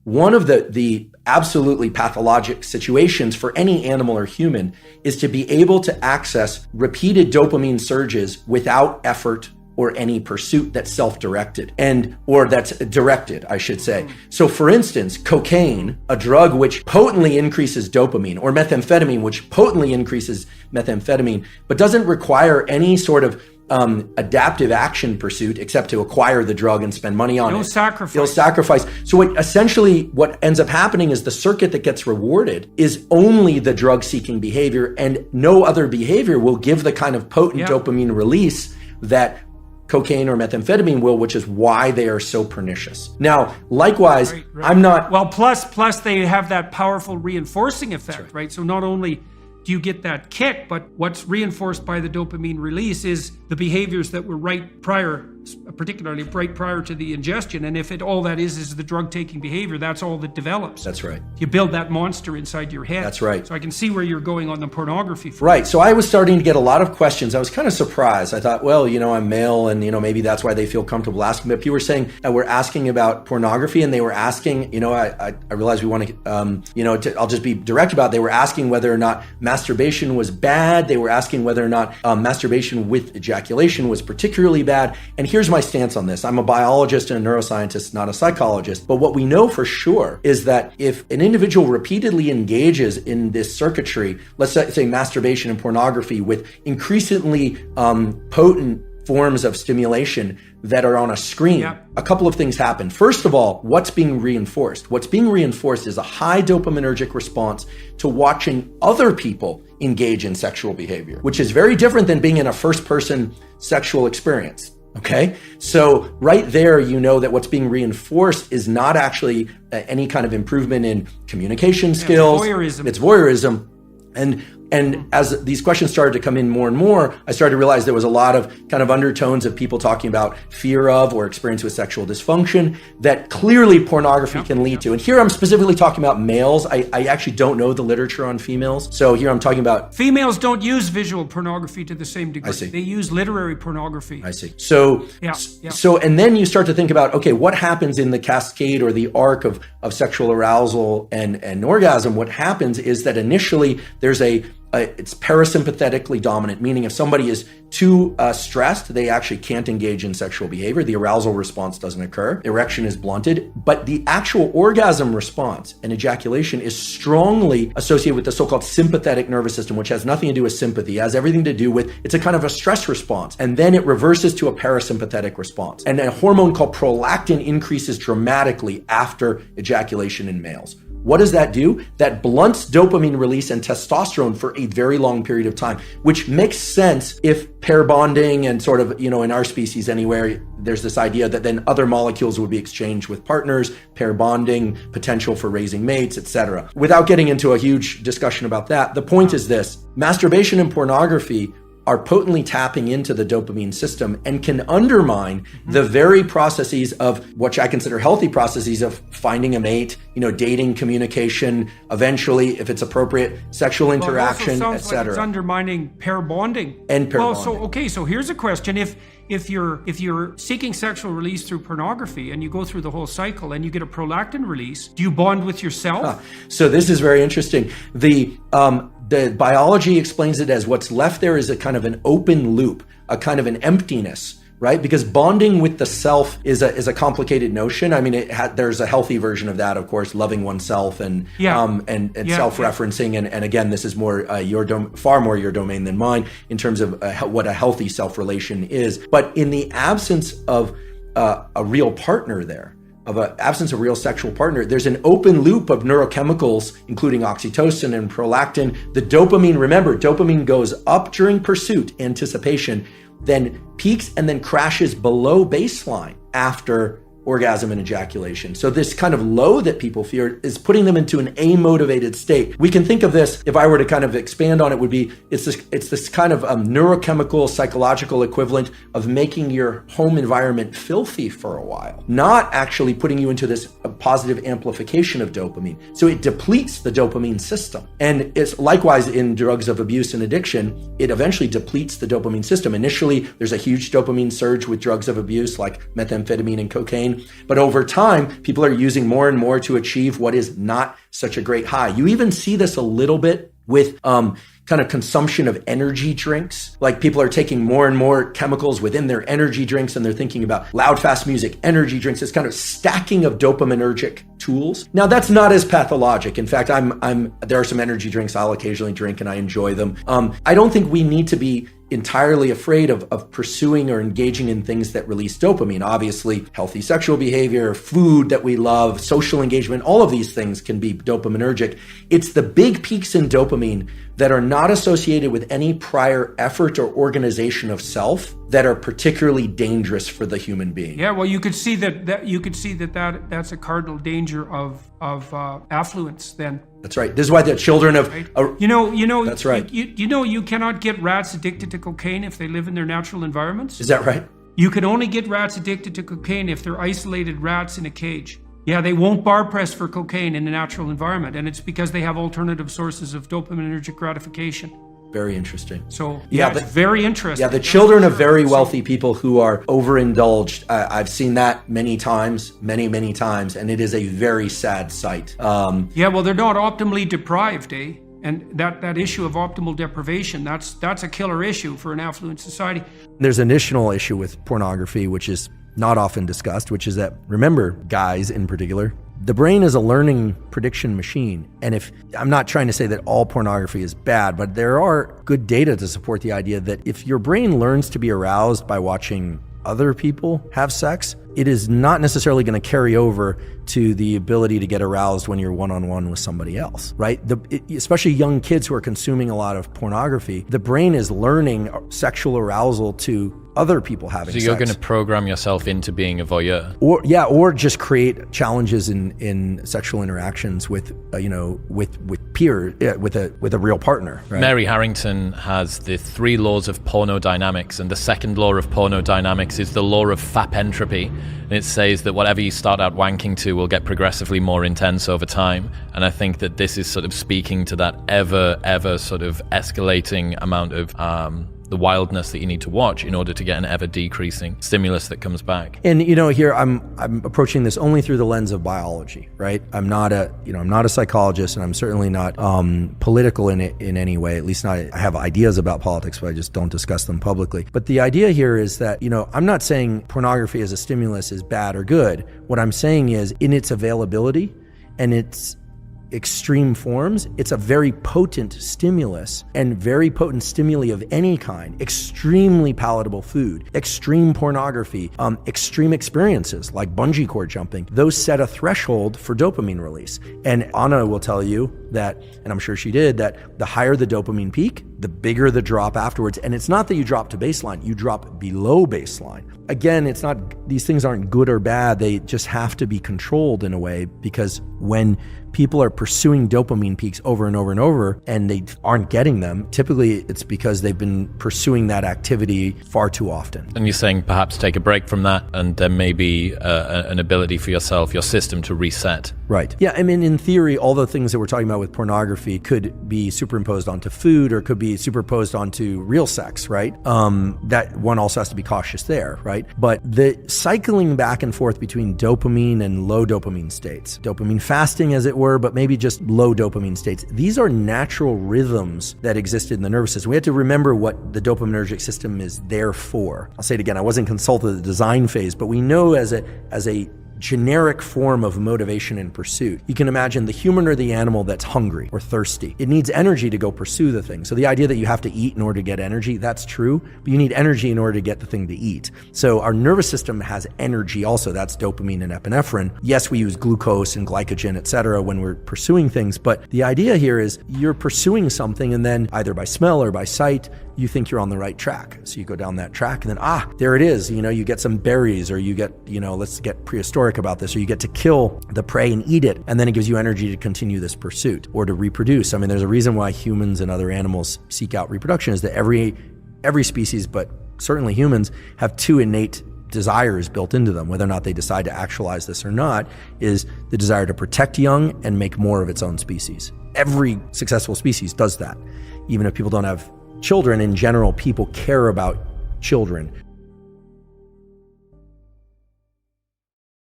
one of the absolutely pathologic situations for any animal or human is to be able to access repeated dopamine surges without effort or any pursuit that's self-directed or that's directed, I should say. So for instance, cocaine, a drug which potently increases dopamine, or methamphetamine, which potently increases methamphetamine, but doesn't require any sort of adaptive action pursuit except to acquire the drug and spend money on it. No sacrifice. So what ends up happening is the circuit that gets rewarded is only the drug-seeking behavior, and no other behavior will give the kind of potent dopamine release that cocaine or methamphetamine will, which is why they are so pernicious. Now, likewise, right. I'm not... Well, plus they have that powerful reinforcing effect, right? So not only do you get that kick, but what's reinforced by the dopamine release is the behaviors that were particularly right prior to the ingestion. And if all that is the drug-taking behavior, that's all that develops. That's right. You build that monster inside your head. That's right. So I can see where you're going on the pornography. Right. So I was starting to get a lot of questions. I was kind of surprised. I thought, well, I'm male and, maybe that's why they feel comfortable asking. But people were saying, we're asking about pornography, and they were asking, I realized we want to, I'll just be direct about it. They were asking whether or not masturbation was bad. They were asking whether or not masturbation with ejaculation was particularly bad. And here's my stance on this. I'm a biologist and a neuroscientist, not a psychologist. But what we know for sure is that if an individual repeatedly engages in this circuitry, let's say masturbation and pornography with increasingly potent forms of stimulation that are on a screen, a couple of things happen. First of all, what's being reinforced? What's being reinforced is a high dopaminergic response to watching other people engage in sexual behavior, which is very different than being in a first-person sexual experience. Okay, so right there, that what's being reinforced is not actually any kind of improvement in communication skills. It's voyeurism. And as these questions started to come in more and more, I started to realize there was a lot of kind of undertones of people talking about fear of or experience with sexual dysfunction that clearly pornography can lead to. And here I'm specifically talking about males. I actually don't know the literature on females. So here I'm talking about... Females don't use visual pornography to the same degree. I see. They use literary pornography. I see. So, and then you start to think about, okay, what happens in the cascade or the arc of sexual arousal and orgasm? What happens is that initially there's it's parasympathetically dominant, meaning if somebody is too stressed, they actually can't engage in sexual behavior. The arousal response doesn't occur. Erection is blunted, but the actual orgasm response and ejaculation is strongly associated with the so-called sympathetic nervous system, which has nothing to do with sympathy. It has everything to do with, it's a kind of a stress response. And then it reverses to a parasympathetic response. And a hormone called prolactin increases dramatically after ejaculation in males. What does that do? That blunts dopamine release and testosterone for a very long period of time, which makes sense if pair bonding and sort of, in our species anywhere, there's this idea that then other molecules would be exchanged with partners, pair bonding, potential for raising mates, etc. Without getting into a huge discussion about that, the point is this: masturbation and pornography are potently tapping into the dopamine system and can undermine the very processes of what I consider healthy processes of finding a mate, dating, communication, eventually, if it's appropriate, sexual interaction, etc. Like it's undermining pair bonding. And pair bonding. So here's a question. If you're seeking sexual release through pornography and you go through the whole cycle and you get a prolactin release, do you bond with yourself? So this is very interesting. The biology explains it as what's left there is a kind of an open loop, a kind of an emptiness, right? Because bonding with the self is a complicated notion. I mean, there's a healthy version of that, of course, loving oneself and self-referencing. And again, this is more far more your domain than mine in terms of what a healthy self-relation is. But in the absence of a real partner there, of an absence of real sexual partner, there's an open loop of neurochemicals, including oxytocin and prolactin. The dopamine, remember, dopamine goes up during pursuit, anticipation, then peaks and then crashes below baseline after orgasm and ejaculation. So this kind of low that people fear is putting them into an amotivated state. We can think of this, if I were to kind of expand on it, would be, it's this kind of neurochemical, psychological equivalent of making your home environment filthy for a while, not actually putting you into this positive amplification of dopamine. So it depletes the dopamine system. And it's likewise in drugs of abuse and addiction, it eventually depletes the dopamine system. Initially, there's a huge dopamine surge with drugs of abuse like methamphetamine and cocaine. But over time, people are using more and more to achieve what is not such a great high. You even see this a little bit with kind of consumption of energy drinks. Like people are taking more and more chemicals within their energy drinks, and they're thinking about loud, fast music, energy drinks. It's kind of stacking of dopaminergic tools. Now that's not as pathologic. In fact, there are some energy drinks I'll occasionally drink and I enjoy them. I don't think we need to be entirely afraid of pursuing or engaging in things that release dopamine. Obviously, healthy sexual behavior, food that we love, social engagement, all of these things can be dopaminergic. It's the big peaks in dopamine that are not associated with any prior effort or organization of self that are particularly dangerous for the human being. Yeah, well, you could see that's a cardinal danger of affluence then. That's right. This is why the children of That's right. You cannot get rats addicted to cocaine if they live in their natural environments. Is that right? You can only get rats addicted to cocaine if they're isolated rats in a cage. Yeah, they won't bar press for cocaine in a natural environment, and it's because they have alternative sources of dopaminergic gratification. Very interesting. So it's very interesting. Yeah, the children of very wealthy people who are overindulged. I've seen that many times, many times, and it is a very sad sight. Well, they're not optimally deprived, eh? And that issue of optimal deprivation, that's a killer issue for an affluent society. There's an additional issue with pornography, which is not often discussed, which is that, remember, guys in particular, the brain is a learning prediction machine. And I'm not trying to say that all pornography is bad, but there are good data to support the idea that if your brain learns to be aroused by watching other people have sex, it is not necessarily going to carry over to the ability to get aroused when you're one-on-one with somebody else, right? Especially young kids who are consuming a lot of pornography, the brain is learning sexual arousal to other people having sex. So you're going to program yourself into being a voyeur, or just create challenges in sexual interactions with peer, with a real partner. Right? Mary Harrington has the 3 laws of pornodynamics, and the second law of pornodynamics is the law of FAP entropy. And it says that whatever you start out wanking to will get progressively more intense over time. And I think that this is sort of speaking to that ever sort of escalating amount of the wildness that you need to watch in order to get an ever decreasing stimulus that comes back. And here I'm approaching this only through the lens of biology, right? I'm not a psychologist, and I'm certainly not political in any way. At least I have ideas about politics, but I just don't discuss them publicly. But the idea here is that I'm not saying pornography as a stimulus is bad or good. What I'm saying is, in its availability and its extreme forms, it's a very potent stimulus, and very potent stimuli of any kind, extremely palatable food, extreme pornography, extreme experiences like bungee cord jumping, those set a threshold for dopamine release. And Anna will tell you that, and I'm sure she did, that the higher the dopamine peak, the bigger the drop afterwards. And it's not that you drop to baseline, you drop below baseline. Again, these things aren't good or bad, they just have to be controlled in a way, because when people are pursuing dopamine peaks over and over and over and they aren't getting them, typically it's because they've been pursuing that activity far too often. And you're saying perhaps take a break from that, and there may be an ability for your system to reset. Right. Yeah, I mean, in theory, all the things that we're talking about with pornography could be superimposed onto food, or could be superimposed onto real sex, right? That one also has to be cautious there, right? But the cycling back and forth between dopamine and low dopamine states, dopamine fasting as it were, but maybe just low dopamine states, these are natural rhythms that existed in the nervous system. We have to remember what the dopaminergic system is there for. I'll say it again, I wasn't consulted at the design phase, but we know as a generic form of motivation and pursuit. You can imagine the human or the animal that's hungry or thirsty. It needs energy to go pursue the thing. So the idea that you have to eat in order to get energy, that's true, but you need energy in order to get the thing to eat. So our nervous system has energy also. That's dopamine and epinephrine. Yes, we use glucose and glycogen, etc., when we're pursuing things, but the idea here is you're pursuing something, and then either by smell or by sight, you think you're on the right track. So you go down that track, and then, there it is. You get some berries, or you get, let's get prehistoric about this, or you get to kill the prey and eat it, and then it gives you energy to continue this pursuit or to reproduce. I mean, there's a reason why humans and other animals seek out reproduction, is that every species, but certainly humans, have 2 innate desire is built into them, whether or not they decide to actualize this or not, is the desire to protect young and make more of its own species. Every successful species does that. Even if people don't have children, in general, people care about children.